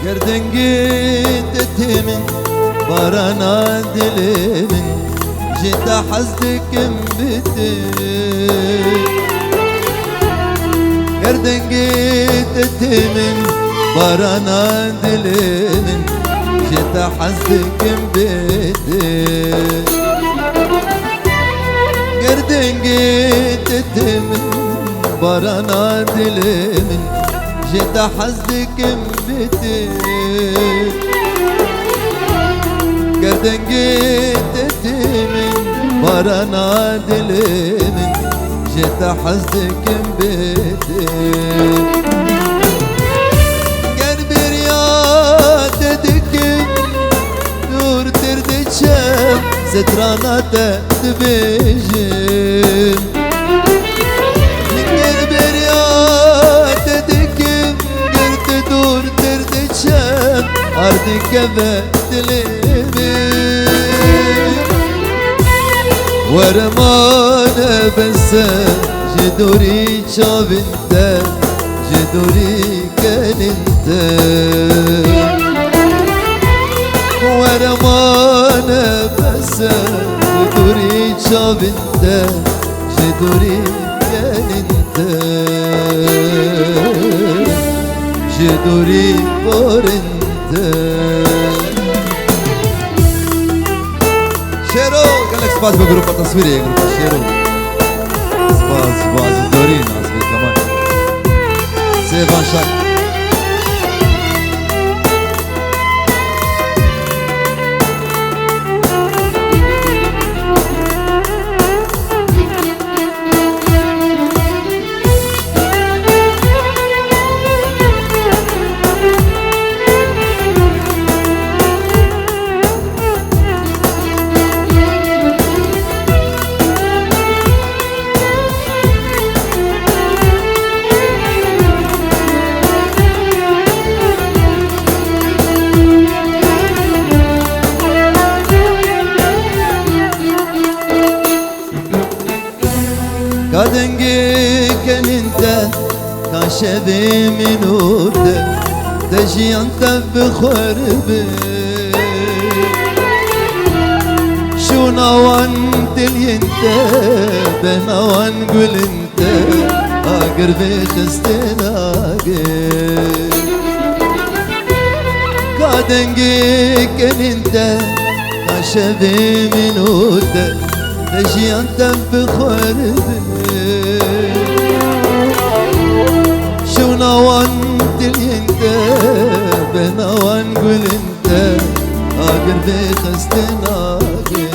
گردنگیت من باران دل من جدا حزدكم بده گردنگیت من باران دل من جدا حزدكم بده گردنگیت من باران دل من جدا حزدكم بده گردنگیت من باران دل من جدا حزدكم بده گر bir yad dikim dur tirdicem zetranata dibejim ger bir yad dikim ger dur tirdicem ardike ve dilimi ورمانه بسه جدوري شابنته جدوري كننته ورمانه بسه جدوري شابنته جدوري كننته جدوري قرنته شيرو قال لك سباس بجروب التصويري جروب شيرو سباس عزيز دورين عزيز كمان سيفان شاك Kadengiyken inte kaşevi minute Dejiyan tebbi khurbi Şunavan dilyinte Benavan gülinte Agır bi kıstinage Kadengiyken inte kaşevi minute Dejiyan tebbi khurbi شوناوان دلينته بناوان قلنته اقر بخستناقي